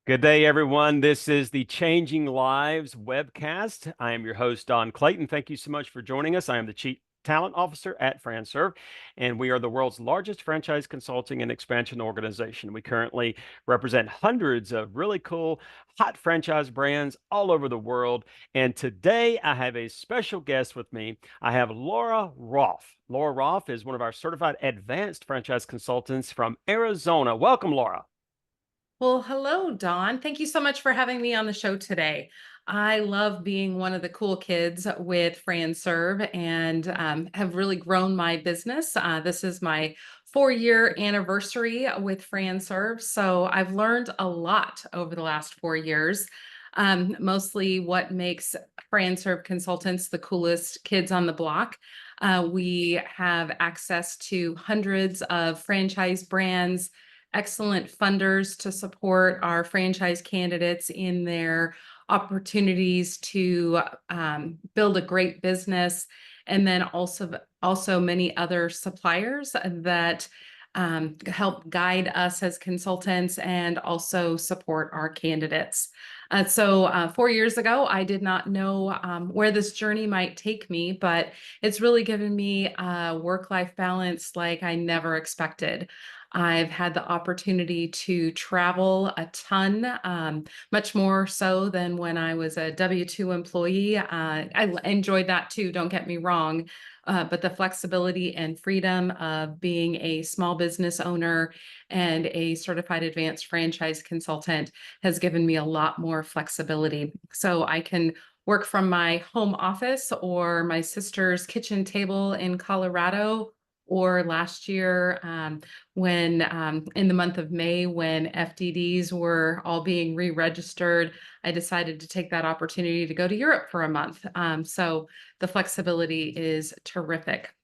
Good day, everyone. This is the Changing Lives webcast. I am your host, Don Clayton. Thank you so much for joining us. I am the Chief Talent Officer at FranServe, and we are the world's largest franchise consulting and expansion organization. We currently represent hundreds of really cool, hot franchise brands all over the world. And today I have a special guest with me. I have Laura Rolfe. Laura Rolfe is one of our certified advanced franchise consultants from Arizona. Welcome, Laura. Well, hello, Dawn. Thank you so much for having me on the show today. I love being one of the cool kids with FranServe and have really grown my business. This is my 4-year anniversary with FranServe. So I've learned a lot over the last 4 years. Mostly what makes FranServe consultants the coolest kids on the block. We have access to hundreds of franchise brands, excellent funders to support our franchise candidates in their opportunities to build a great business, and then also many other suppliers that help guide us as consultants and also support our candidates. 4 years ago, I did not know where this journey might take me, but it's really given me a work-life balance like I never expected. I've had the opportunity to travel a ton, much more so than when I was a W-2 employee. I enjoyed that too, don't get me wrong. But the flexibility and freedom of being a small business owner and a certified advanced franchise consultant has given me a lot more flexibility. So I can work from my home office or my sister's kitchen table in Colorado, or last year, when in the month of May, when FDDs were all being re-registered, I decided to take that opportunity to go to Europe for a month. So the flexibility is terrific.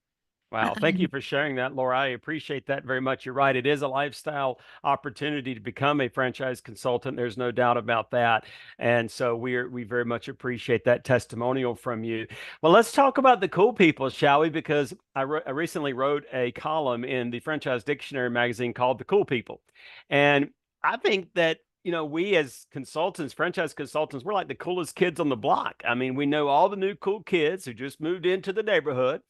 Wow. Thank you for sharing that, Laura. I appreciate that very much. You're right. It is a lifestyle opportunity to become a franchise consultant. There's no doubt about that. And so we very much appreciate that testimonial from you. Well, let's talk about the cool people, shall we? Because I recently wrote a column in the Franchise Dictionary magazine called The Cool People. And I think that we as consultants, franchise consultants, we're like the coolest kids on the block. I mean, we know all the new cool kids who just moved into the neighborhood.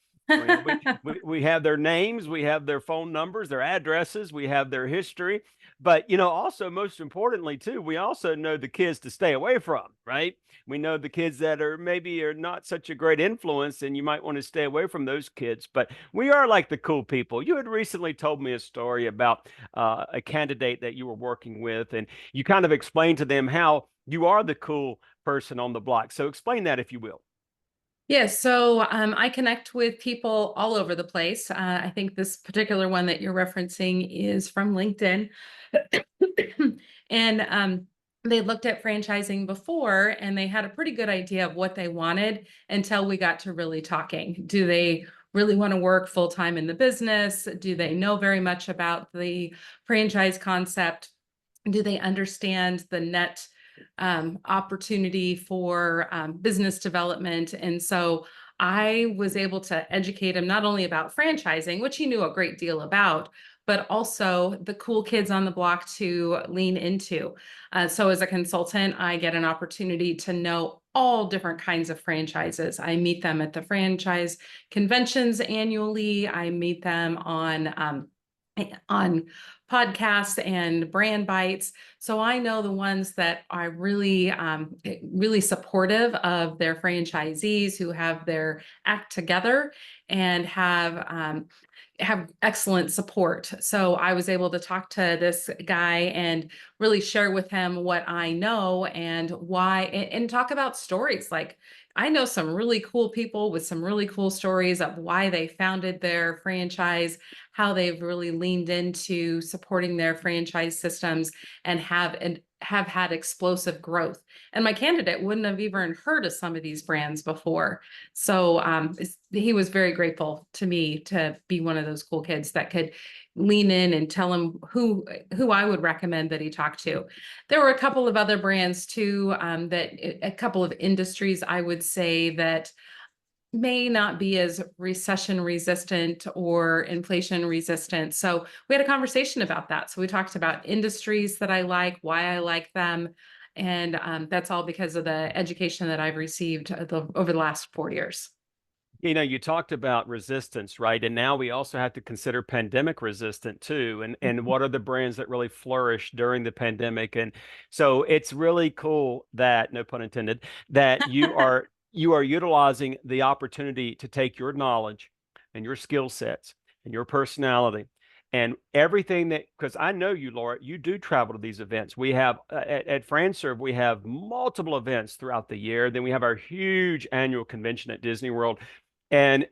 We have their names, we have their phone numbers, their addresses, we have their history. But, also most importantly, too, we also know the kids to stay away from, right? We know the kids that are not such a great influence, and you might want to stay away from those kids. But we are like the cool people. You had recently told me a story about a candidate that you were working with, and you kind of explained to them how you are the cool person on the block. So explain that if you will. Yes, so I connect with people all over the place. I think this particular one that you're referencing is from LinkedIn. And they looked at franchising before and they had a pretty good idea of what they wanted until we got to really talking. Do they really want to work full time in the business? Do they know very much about the franchise concept? Do they understand the net opportunity for business development? And so I was able to educate him not only about franchising, which he knew a great deal about, but also the cool kids on the block to lean into. So as a consultant, I get an opportunity to know all different kinds of franchises. I meet them at the franchise conventions annually. I meet them on podcasts and brand bites. So I know the ones that are really supportive of their franchisees, who have their act together and have excellent support. So I was able to talk to this guy and really share with him what I know and why, and talk about stories. Like, I know some really cool people with some really cool stories of why they founded their franchise, how they've really leaned into supporting their franchise systems and have had explosive growth. And my candidate wouldn't have even heard of some of these brands before. So he was very grateful to me to be one of those cool kids that could lean in and tell him who I would recommend that he talk to. There were a couple of other brands too, that a couple of industries I would say that may not be as recession resistant or inflation resistant. So we had a conversation about that. So we talked about industries that I like, why I like them. And that's all because of the education that I've received over the last 4 years. You talked about resistance, right? And now we also have to consider pandemic resistant too. And what are the brands that really flourished during the pandemic? And so it's really cool that, no pun intended, that you are utilizing the opportunity to take your knowledge and your skill sets and your personality and everything that, because I know you, Laura, you do travel to these events. We have at FranServe, we have multiple events throughout the year. Then we have our huge annual convention at Disney World. And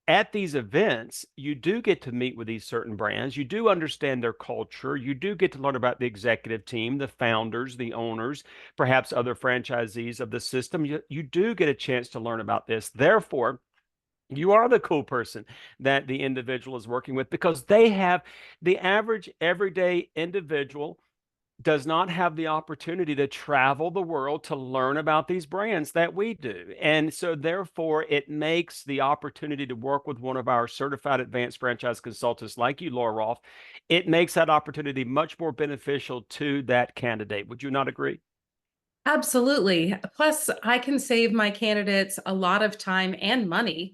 at these events, you do get to meet with these certain brands. You do understand their culture. You do get to learn about the executive team, the founders, the owners, perhaps other franchisees of the system. You do get a chance to learn about this. Therefore, you are the cool person that the individual is working with because they have the average everyday individual does not have the opportunity to travel the world to learn about these brands that we do. And so, therefore, it makes the opportunity to work with one of our certified advanced franchise consultants like you, Laura Rolfe, it makes that opportunity much more beneficial to that candidate. Would you not agree? Absolutely. Plus, I can save my candidates a lot of time and money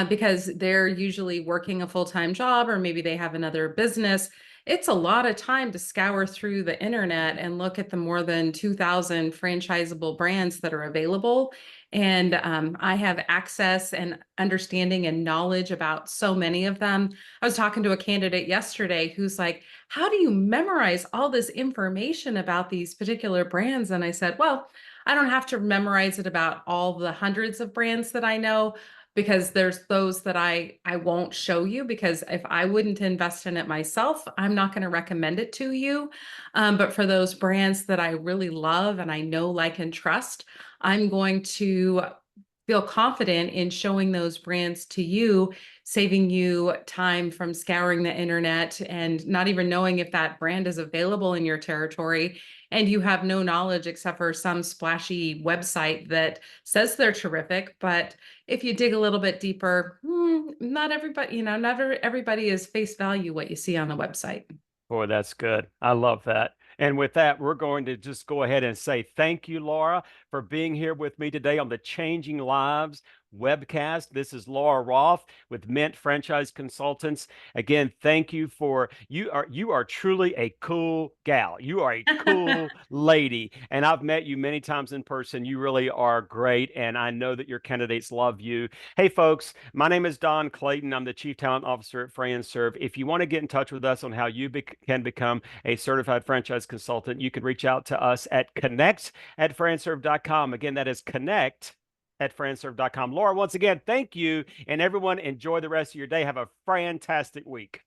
because they're usually working a full-time job or maybe they have another business. It's a lot of time to scour through the internet and look at the more than 2,000 franchisable brands that are available. And I have access and understanding and knowledge about so many of them. I was talking to a candidate yesterday who's like, how do you memorize all this information about these particular brands? And I said, well, I don't have to memorize it about all the hundreds of brands that I know because there's those that I won't show you because if I wouldn't invest in it myself, I'm not going to recommend it to you. But for those brands that I really love and I know, like, and trust, I'm going to feel confident in showing those brands to you, saving you time from scouring the internet and not even knowing if that brand is available in your territory. And you have no knowledge except for some splashy website that says they're terrific. But if you dig a little bit deeper, not everybody, never everybody is face value what you see on the website. Boy, that's good. I love that. And with that, we're going to just go ahead and say thank you, Laura, for being here with me today on the Changing Lives webcast. This is Laura Roth with Mint Franchise Consultants. Again, thank you for you are truly a cool gal. You are a cool lady, and I've met you many times in person. You really are great, and I know that your candidates love you. Hey, folks, my name is Don Clayton. I'm the Chief Talent Officer at FranServe. If you want to get in touch with us on how you can become a certified franchise consultant, you can reach out to us at connect@franserve.com. Again, that is connect@franserve.com. Laura, once again, thank you. And everyone, enjoy the rest of your day. Have a fantastic week.